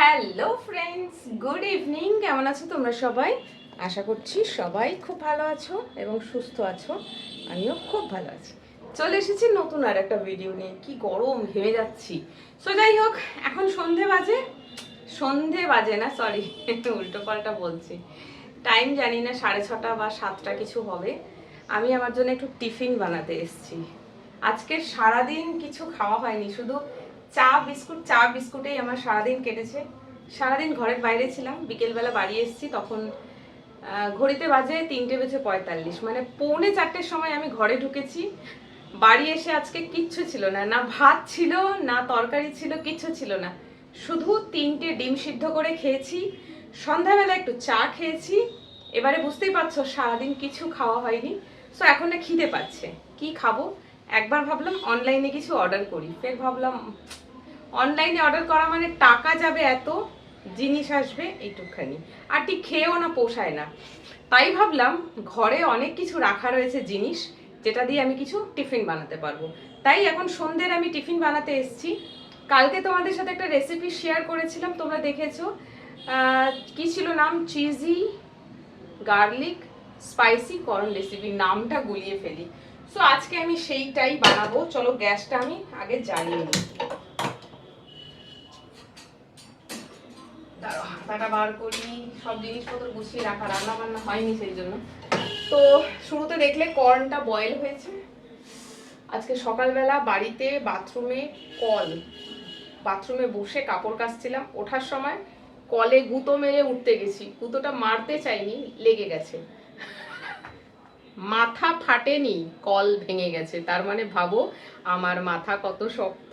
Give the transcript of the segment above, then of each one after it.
Hello friends, good evening. কেমন আছো তোমরা সবাই? আশা করছি সবাই খুব ভালো আছো এবং সুস্থ আছো। আমিও খুব ভালো আছি। চলে এসেছি নতুন আর একটা ভিডিও নিয়ে। কি গরম, ঘেমে যাচ্ছি। সো যাই হোক, এখন সন্ধে বাজে না, সরি উল্টো পাল্টা বলছি। টাইম জানি না, 6:30 বা 7টা কিছু হবে। আমি আমার জন্য একটু টিফিন বানাতে এসেছি। আজকে সারাদিন কিছু খাওয়া হয়নি, শুধু চা বিস্কুটেই আমার সারাদিন কেটেছে। সারাদিন ঘরের বাইরে ছিলাম, বিকেলবেলা বাড়ি এসেছি, তখন ঘড়িতে বাজে 3:45, মানে 3:45-4টের সময় আমি ঘরে ঢুকেছি। বাড়ি এসে আজকে কিচ্ছু ছিল না, না ভাত ছিল না তরকারি ছিল, কিচ্ছু ছিল না। শুধু 3টে ডিম সিদ্ধ করে খেয়েছি, সন্ধ্যাবেলা একটু চা খেয়েছি। এবারে বুঝতেই পারছো সারাদিন কিছু খাওয়া হয়নি। সো এখন না খিদে পাচ্ছে, কি খাবো। একবার ভাবলাম অনলাইনে কিছু অর্ডার করি, ফের ভাবলাম অনলাইনে অর্ডার করা মানে টাকা যাবে এত, জিনিস আসবে এইটুকখানি, আর ঠিক খেয়েও না পোষায় না। তাই ভাবলাম ঘরে অনেক কিছু রাখা রয়েছে জিনিস, যেটা দিয়ে আমি কিছু টিফিন বানাতে পারবো। তাই এখন সন্ধ্যের আমি টিফিন বানাতে এসেছি। কালকে তোমাদের সাথে একটা রেসিপি শেয়ার করেছিলাম, তোমরা দেখেছো। কি ছিল নাম? Cheesy garlic spicy corn recipe, নামটা গুলিয়ে ফেলি। সো আজকে আমি সেইটাই বানাবো। চলো গ্যাসটা আমি আগে জ্বালিয়ে নিই। হাতাটা বার করি, সব জিনিসপত্র গুছিয়ে রাখা, রান্না বান্না হয়নি সেই জন্য। তো শুরুতে দেখলে কর্নটা বয়েল হয়েছে। আজকে সকালবেলা বাড়িতে বাথরুমে বসে কাপড় কাচছিলাম, ওঠার সময় কলে গুঁতো মেরে উঠতে গেছি। গুঁতোটা মারতে চাইনি, লেগে গেছে। মাথা ফাটেনি, কল ভেঙে গেছে। তার মানে ভাবো আমার মাথা কত শক্ত।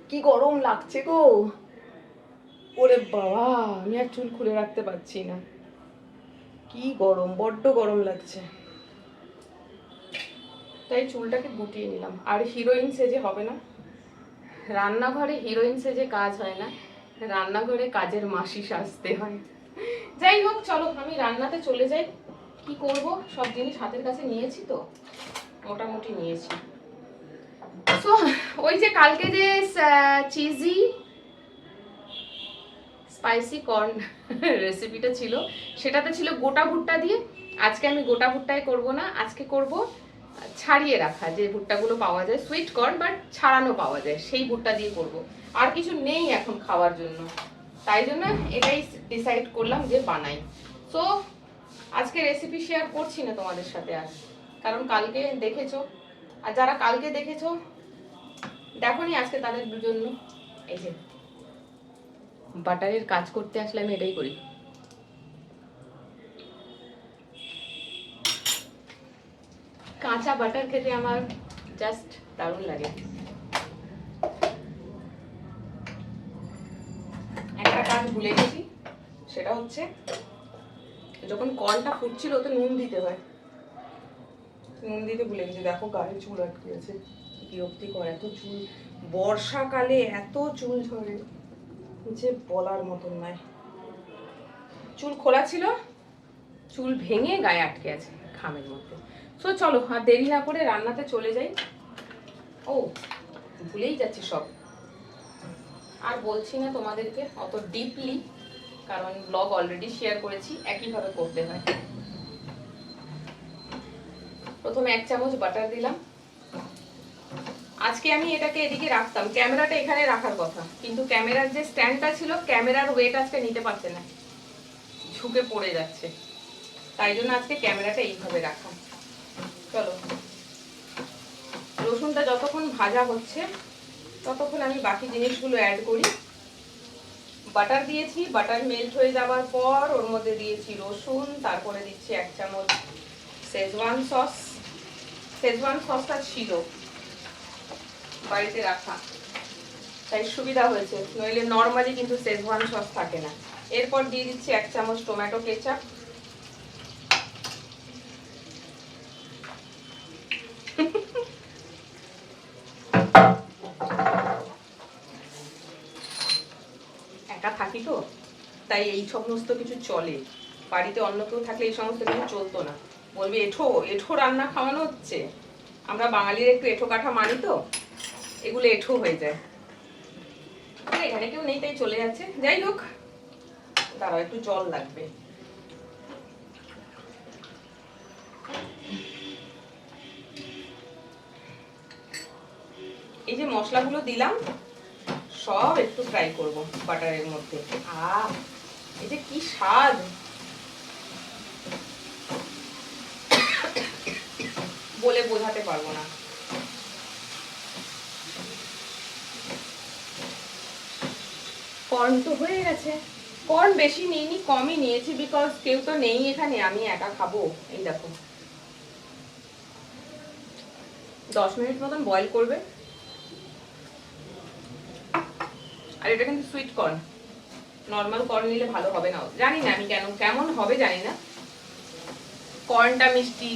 কি গরম লাগছে গো, ওরে বাবা, আমি আর চুল খুলে রাখতে পারছি না। কি গরম, বড্ড গরম লাগছে। তাই চুলটাকে গুটিয়ে নিলাম। আর হিরোইন সেজে হবে না, রান্নাঘরে হিরোইন সেজে কাজ হয় না, রান্নাঘরে কাজের মাসি সাজতে হয়। যাই হোক, চলো আমি রান্নাতে চলে যাই। কি করব, সব জিনিস হাতের কাছে নিয়েছি তো, মোটামুটি নিয়েছি। তো ওই যে কালকে যে চিজি স্পাইসি কর্ন রেসিপিটা ছিল, সেটাতে ছিল গোটা ভুট্টা দিয়ে। আজকে আমি গোটা ভুট্টায় করব না, আজকে করব ছাড়িয়ে রাখা যে ভুট্টাগুলো পাওয়া যায়, সুইট কর্ন বাট ছাড়ানো পাওয়া যায়, সেই ভুট্টা দিয়ে করব। আর কিছু নেই এখন খাওয়ার জন্য, তাই জন্য এটাই ডিসাইড করলাম যে বানাই। সো আজকে রেসিপি শেয়ার করছি না তোমাদের সাথে আর, কারণ কালকে দেখেছো, আর যারা কালকে দেখেছো দেখোনি আজকে তাদের জন্য এই যে বাটারের কাজ করতে আসলে আমি এটাই করি। কাঁচা বাটার খেতে আমার জাস্ট দারুণ লাগে। একটা কাজ ভুলে গেছি, সেটা হচ্ছে যখন কর্নটা ফুটছিল ওতে নুন দিতে হয়, নুন দিতে ভুলে গেছি। দেখো গায়ে চুল আটকে আছে, বিরক্তিকর এত চুল। বর্ষাকালে এত চুল ঝরে যে বলার মতন নয়। চুল খোলা ছিল, চুল ভেঙে গায়ে আটকে আছে খামের মধ্যে। তো চলো আর দেরি না করে রান্নাতে চলে যাই। ও ভুলেই যাচ্ছি সব, আর বলছি না তোমাদেরকে অত ডিপলি, কারণ ব্লগ অলরেডি শেয়ার করেছি, একইভাবে করতে হয়। প্রথমে 1 চামচ বাটার দিলাম। আজকে আমি এটাকে এদিকে রাখতাম, ক্যামেরাটা এখানে রাখার কথা, কিন্তু ক্যামেরার যে স্ট্যান্ডটা ছিল, ক্যামেরার ওয়েট আজকে নিতে পারছে না, ঝুঁকে পড়ে যাচ্ছে। তাই জন্য আজকে ক্যামেরাটা এইভাবে রাখা। চলো রসুনটা যতক্ষণ ভাজা হচ্ছে ততক্ষণ আমি বাকি জিনিসগুলো অ্যাড করি। বাটার দিয়েছি, বাটার মেল্ট হয়ে যাওয়ার পর ওর মধ্যে দিয়েছি রসুন, তারপরে দিচ্ছি 1 চামচ শেজওয়ান সস। শেজওয়ান সসটা ছিল বাড়িতে রাখা, তাই সুবিধা হয়েছে, নইলে নর্মালি কিন্তু শেজওয়ান সস থাকে না। এরপর দিয়ে দিচ্ছি 1 চামচ টমেটো কেচাপ। একা থাকি তো, তাই এই সমস্ত কিছু চলে। বাড়িতে অন্য কেউ থাকলে এই সমস্ত কিছু চলতো না, বলবি এঠো এঠো রান্না খাওয়ানো হচ্ছে। আমরা বাঙালির একটু এঠো কাঠা মানি তো, এগুলো এঠো হয়ে যায়। এখানে কেউ নেই তাই চলে যাচ্ছে। যাই হোক, দাঁড়াও, একটু জল লাগবে। এই যে মশলাগুলো দিলাম সব একটু ফ্রাই করব বাটারের মধ্যে। এই যে কি স্বাদ, বলে বোঝাতে পারবো না। কর্ন তো হয়ে গেছে। কর্ন বেশি নিইনি, কমই নিয়েছি, বিকজ কেউ তো নেই এখানে, আমি একা খাবো। এই দেখো 10 মিনিট মতন বয়েল করবে। আর এটা কিন্তু সুইট কর্ন, নর্মাল কর্ন নিলে ভালো হবে না, জানি না আমি কেমন হবে জানি না। কর্নটা মিষ্টি,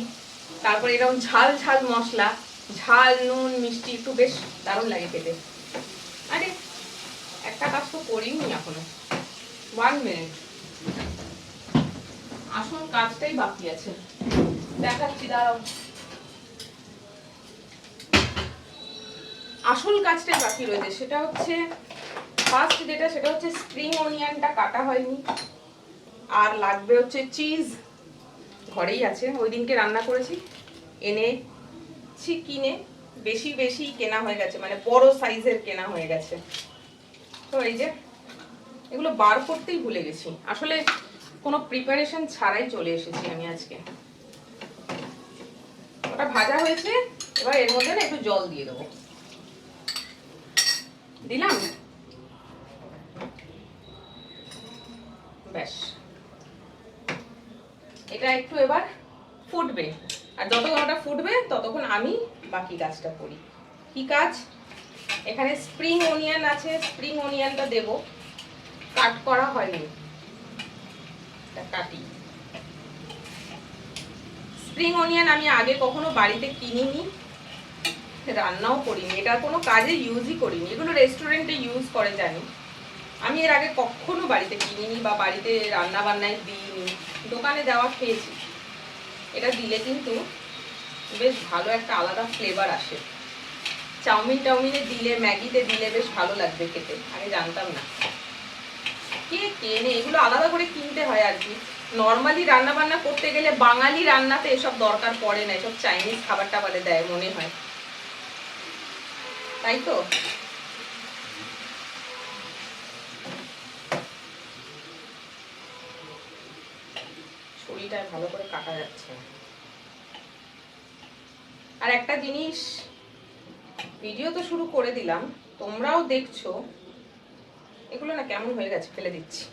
তারপর এরকম ঝাল ঝাল মশলা, ঝাল নুন মিষ্টি, একটু বেশ দারুণ লাগে খেতে। আরে একটা কাজ তো করিনি এখনো, 1 মিনিট, আসল কাজটাই বাকি আছে, দেখাচ্ছি দাঁড়াও। আসল কাজটাই বাকি রয়েছে, সেটা হচ্ছে ফার্স্ট যেটা, সেটা হচ্ছে স্প্রিং অনিয়নটা কাটা হয়নি। আর লাগবে হচ্ছে চিজ, ঘরেই আছে, ওই দিনকে রান্না করেছি, এনেছি কিনে, বেশি কেনা হয়ে গেছে, মানে বড় সাইজের কেনা হয়ে গেছে। তো এই যে এগুলো বার করতেই ভুলে গেছি, আসলে কোনো প্রিপারেশন ছাড়াই চলে এসেছি আমি আজকে। ওটা ভাজা হয়েছে, এবার এর মধ্যে না একটু জল দিয়ে দেবো, দিলাম, ব্যাস। এটা একটু এবার ফুটবে, আর যতক্ষণ ওটা ফুটবে ততক্ষণ আমি বাকি কাজটা করি। কি কাজ? এখানে স্প্রিং অনিয়ন আছে, স্প্রিং অনিয়নটা দেব, কাট করা হয়নি, কাটি। স্প্রিং অনিয়ন আমি আগে কখনো বাড়িতে কিনিনি, রান্নাও করিনি, এটা কোনো কাজে ইউজই করিনি, এগুলো রেস্টুরেন্টে ইউজ করে জানি, আমি এর আগে কখনো বাড়িতে কিনিনি বা বাড়িতে রান্না বান্নায় দিইনি, দোকানে যাওয়া খেয়েছি। এটা দিলে কিন্তু বেশ ভালো একটা আলাদা ফ্লেভার আসে, চাউমিন টাউমিনে দিলে, ম্যাগিতে দিলে বেশ ভালো লাগবে খেতে, আগে জানতাম না। কে কেনে এগুলো, আলাদা করে কিনতে হয় আর কি। নর্মালি রান্না বান্না করতে গেলে বাঙালি রান্নাতে এসব দরকার পড়ে না, এসব চাইনিজ খাবার টাবারে দেয় মনে হয়, তাই তো। ছুরিটা ভালো করে কাটা যাচ্ছে। আর একটা জিনিস, ভিডিও তো শুরু করে দিলাম, তোমরাও দেখছো, এগুলো না কেমন হয়ে গেছে, ফেলে দিচ্ছি,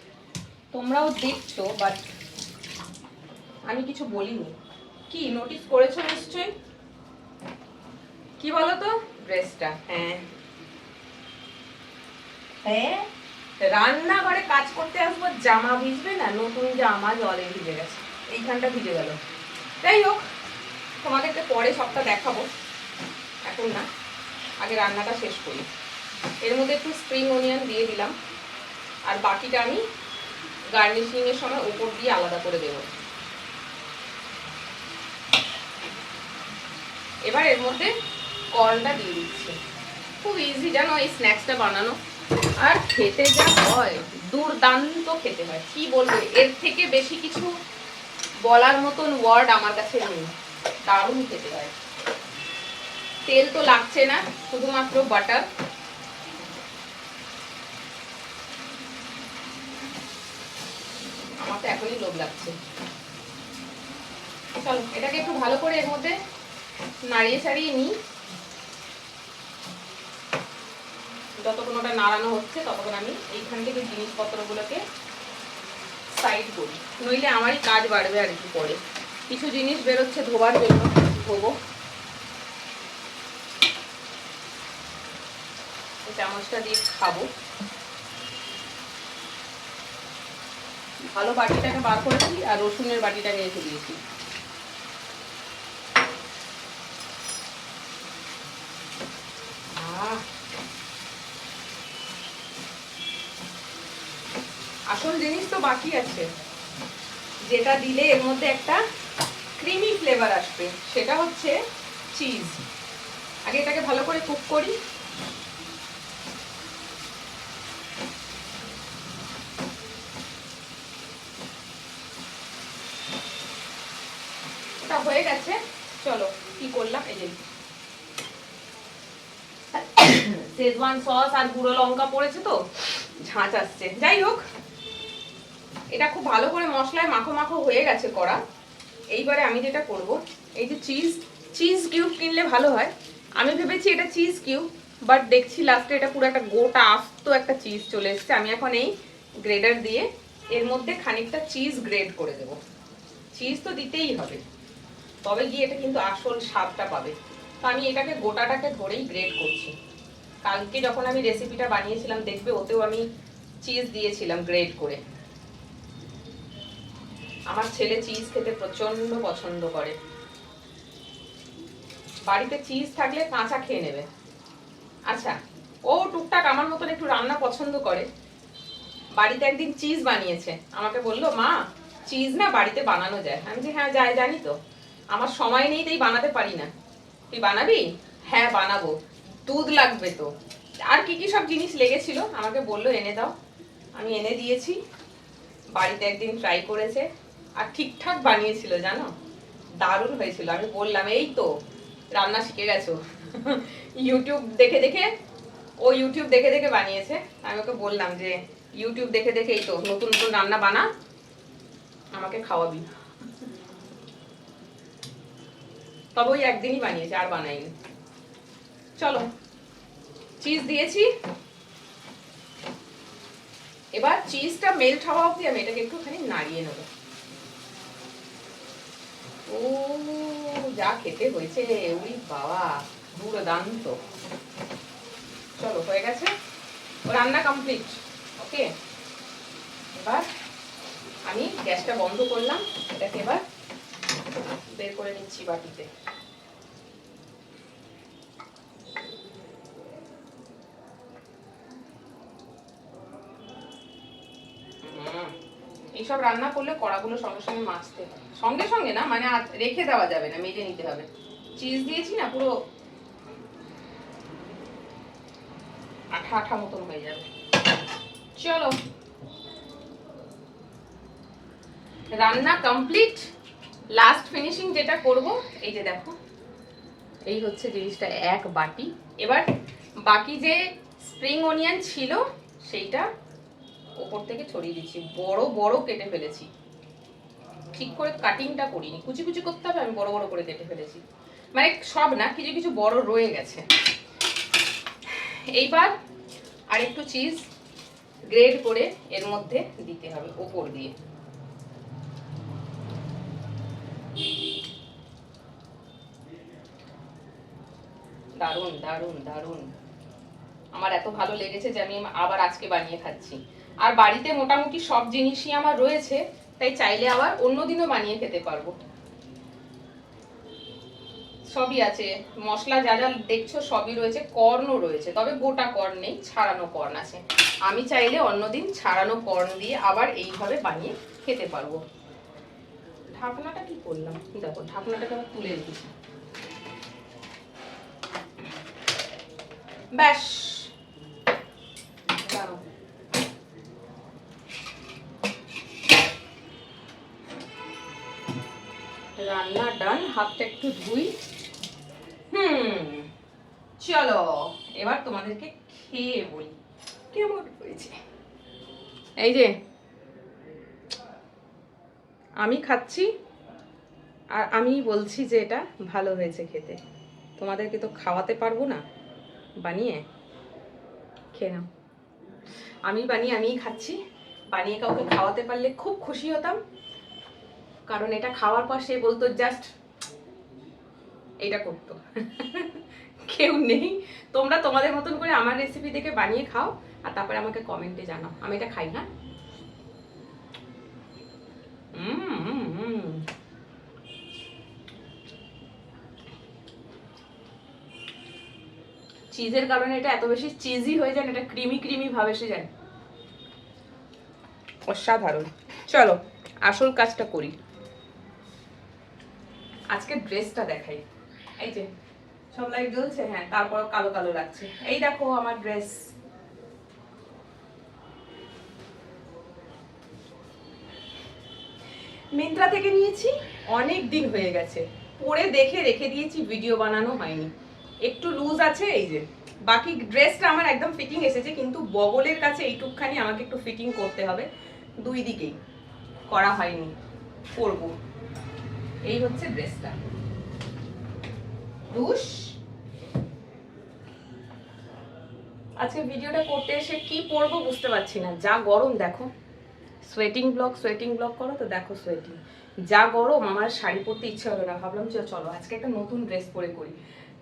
তোমরাও দেখছো, বাট আমি কিছু বলিনি। কি নোটিস করেছো নিশ্চয়ই? কি বলতো, ড্রেসটা, হ্যাঁ হ্যাঁ, রান্নাঘরে কাজ করতে আসবো, জামা ভিজবে না, নতুন জামা জলে ভিজে গেছে, এইখানটা ভিজে গেল। যাই হোক, তোমাদেরকে পরে সবটা দেখাবো, এখন না, আগে রান্নাটা শেষ করি। এর মধ্যে একটু স্প্রিং অনিয়ন দিয়ে দিলাম, আর বাকিটা আমি গার্নিশিং এর সময় উপর দিয়ে আলাদা করে দেব। এবার এর মধ্যে কর্নটা দিয়ে দিচ্ছি। খুব ইজি জানো এই স্ন্যাক্সটা বানানো, আর খেতে যা হয়, দুর্দান্ত খেতে হয়, কি বলবো, এর থেকে বেশি কিছু বলার মতন ওয়ার্ড আমার কাছে নেই, দারুণ খেতে হয়। তেল তো লাগছে না, শুধুমাত্র বাটার। আমার তো এখনই লোভ লাগছে। চলো এটাকে একটু ভালো করে এর মধ্যে নাড়িয়ে ছাড়িয়ে নিই, যতক্ষণ ওটা নাড়ানো হচ্ছে ততক্ষণ আমি এইখান থেকে জিনিসপত্রগুলোকে সাইড করি, নইলে আমারই কাজ বাড়বে আর কি। পরে কিছু জিনিস বেরোচ্ছে ধোবার জন্য, ধোবো। চামচটা দিয়ে খাবো। ভালো বাটিটাকে বার করেছি, আর রসুনের বাটিটাকে রেখে দিয়েছি। আসল জিনিস তো বাকি আছে, যেটা দিলে এর মধ্যে একটা ক্রিমি ফ্লেভার আসবে, সেটা হচ্ছে চিজ। আগে এটাকে ভালো করে কুক করি। হয়ে গেছে। চলো কি করলাম, এই যে শেজওয়ান সস আর গুঁড়ো লঙ্কা পড়েছে তো ঝাঁঝ আসছে। যাই হোক, এটা খুব ভালো করে মশলায় মাখো মাখো হয়ে গেছে করা। এইবারে আমি যেটা করব, এই যে চিজ কিউব কিনলে ভালো হয়। আমি ভেবেছি এটা চিজ কিউব, বাট দেখছি লাস্টে এটা পুরো একটা গোটা আস্ত একটা চিজ চলে এসছে। আমি এখন এই গ্রেডার দিয়ে এর মধ্যে খানিকটা চিজ গ্রেড করে দেব। চিজ তো দিতেই হবে, তবে গিয়ে এটা কিন্তু আসল স্বাদটা পাবে। তো আমি এটাকে গোটাটাকে ধরেই গ্রেড করছি। কালকে যখন আমি রেসিপিটা বানিয়েছিলাম দেখবে ওতেও আমি চিজ দিয়েছিলাম গ্রেড করে। আমার ছেলে চিজ খেতে প্রচন্ড পছন্দ করে। বাড়িতে চিজ থাকলে কাঁচা খেয়ে নেবে। আচ্ছা, ও টুকটাক আমার মতন একটু রান্না পছন্দ করে। বাড়িতে একদিন চিজ বানিয়েছে, আমাকে বললো মা চিজ না বাড়িতে বানানো যায়। আমি যে হ্যাঁ যায়, জানি তো, আমার সময় নেই তাই বানাতে পারি না। তুই বানাবি? হ্যাঁ বানাবো। দুধ লাগবে তো, আর কি কি সব জিনিস লেগেছিল আমাকে বললো এনে দাও, আমি এনে দিয়েছি। বাড়িতে একদিন ট্রাই করেছে আর ঠিকঠাক বানিয়েছিল, জানো, দারুণ হয়েছিল। আমি বললাম এই তো রান্না শিখে গেছো। ইউটিউব দেখে দেখে, ও ইউটিউব দেখে দেখে বানিয়েছে। আমি ওকে বললাম যে ইউটিউব দেখে দেখে এই তো নতুন নতুন রান্না বানা, আমাকে খাওয়াবি। তবে ওই একদিনই বানিয়েছে, আর বানাইনি। চলো, চিজ দিয়েছি, এবার চিজটা মেল্ট হওয়া অবধি আমি এটাকে একটুখানি নাড়িয়ে নেব। ও যা খেতে হয়েছে, উই বাবা দুর্দান্ত। চলো হয়ে গেছে, রান্না কমপ্লিট। ওকে, এবার আমি গ্যাসটা বন্ধ করলাম, এটাকে এবার বের করে নিচ্ছি বাটিতে। এইসব রান্না করলে কড়াগুলো সঙ্গে সঙ্গে মাজতে হয়, সঙ্গে সঙ্গে না, মানে রেখে দেওয়া যাবে না, মেজে নিতে হবে। চিজ দিয়েছি না, পুরো আঠা আঠা মতন হয়ে যাবে। চলো, রান্না কমপ্লিট। লাস্ট ফিনিশিং যেটা করব, এই যে দেখো, এই হচ্ছে জিনিসটা, এক বাটি। এবার বাকি যে স্প্রিং অনিয়ন ছিল সেইটা ওপর থেকে ছড়িয়ে দিচ্ছি। বড় বড় কেটে ফেলেছি, ঠিক করে কাটিংটা করিনি, কুচি কুচি করতে হবে, আমি বড় বড় করে কেটে ফেলেছি। মানে সব না, কিছু কিছু বড় রয়ে গেছে। এইবার আর একটু চিজ গ্রেড করে এর মধ্যে দিতে হবে ওপর দিয়ে। দারুণ দারুণ দারুণ, আমার এত ভালো লেগেছে যে আমি আবার আজকে বানিয়ে খাচ্ছি। আর বাড়িতে মোটামুটি সব জিনিসই আমার রয়েছে, তাই চাইলে আবার অন্যদিনও বানিয়ে খেতে পারবো। সবই আছে, মশলা যা যা দেখছো সবই রয়েছে, কর্নও রয়েছে, তবে গোটা কর্ন নেই, ছাড়ানো কর্ন আছে। আমি চাইলে অন্যদিন ছাড়ানো কর্ন দিয়ে আবার এইভাবে বানিয়ে খেতে পারবো। ঢাকনাটা কি করলাম, দেখো ঢাকনাটাকে আবার তুলে রেখেছি। ব্যাস, রান্না ডান, হাতটা একটু ধুই। চলো এবার তোমাদেরকে খেয়ে বলি কেমন হয়েছে। এই যে আমি খাচ্ছি আর আমি বলছি যে এটা ভালো হয়েছে খেতে। তোমাদেরকে তো খাওয়াতে পারবো না, বানিয়ে খেয়ে নাও। আমি বানিয়ে আমিই খাচ্ছি, বানিয়ে কাউকে খাওয়াতে পারলে খুব খুশি হতাম, কারণ এটা খাওয়ার পর সে বলতো জাস্ট এটা করতো। কেউ নেই, তোমরা তোমাদের মতন করে আমার রেসিপি দেখে বানিয়ে খাও আর তারপরে আমাকে কমেন্টে জানাও। আমি এটা খাই না। চিজের কারণে এটা এত বেশি চিজি হয়ে যায়, এটা ক্রিমি ক্রিমি ভাব এসে যায়, অসাধারণ। চলো আসল কাজটা করি, আজকে ড্রেসটা দেখাই। এই যে সব লাইট জ্বলছে, হ্যাঁ, তারপর কালো কালো লাগছে। এই দেখো আমার ড্রেস, মিন্ত্রা থেকে নিয়েছি। অনেক দিন হয়ে গেছে, পরে দেখে রেখে দিয়েছি, ভিডিও বানানো হয়নি। একটু লুজ আছে এই যে, বাকি ড্রেসটা আমার একদম ফিটিং এসেছে, কিন্তু বগলের কাছে এইটুকখানি আমাকে একটু ফিটিং করতে হবে, দুই দিকেই করা হয়নি, করব। এই হচ্ছে ড্রেসটা। রুশ আজকে ভিডিওটা করতে এসে কি পরবো বুঝতে পারছি না, যা গরম দেখো। সোয়েটিং ব্লগ করো তো, দেখো সোয়েটিং, যা গরম, আমার শাড়ি পরতে ইচ্ছে হলো না, ভাবলাম চলো আজকে একটা নতুন ড্রেস পরে করি।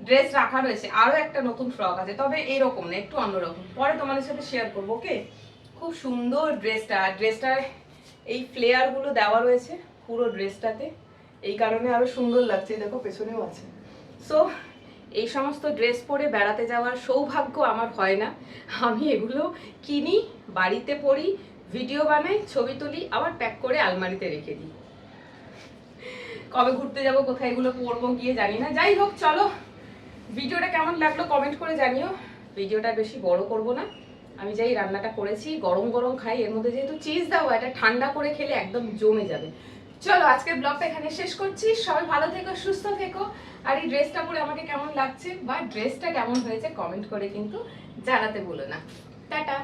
ড্রেস রাখা রয়েছে, আরো একটা নতুন ফ্রক আছে, তবে এরকম না, একটু অন্যরকম, পরে তোমাদের সাথে শেয়ার করবো। ওকে, খুব সুন্দর ড্রেসটার এই ফ্লেয়ার গুলো দেওয়া রয়েছে পুরো ড্রেসটাতে, এই কারণে আরো সুন্দর লাগছে, দেখো পেছনেও আছে। সো এই সমস্ত ড্রেস পরে বেড়াতে যাওয়ার সৌভাগ্য আমার হয় না, আমি এগুলো কিনি, বাড়িতে পরি, ভিডিও বানাই, ছবি তুলি, আবার প্যাক করে আলমারিতে রেখে দিই। কবে ঘুরতে যাব, কোথায় এগুলো পরবো গিয়ে জানি না। যাই হোক, চলো, ভিডিওটা কেমন লাগলো কমেন্ট করে জানিও। ভিডিওটা বেশি বড় করব না, আমি যাই রান্নাটা করেছি, গরম গরম খাই, এর মধ্যে যেহেতু চিজ দেওয়া, এটা ঠান্ডা করে খেলে একদম জমে যাবে। চলো আজকের ব্লগটা এখানে শেষ করছি, সবাই ভালো থেকো, সুস্থ থেকো, আর এই ড্রেসটা পরে আমাকে কেমন লাগছে বা ড্রেসটা কেমন হয়েছে কমেন্ট করে কিন্তু জানাতে ভুলো না। টাটা।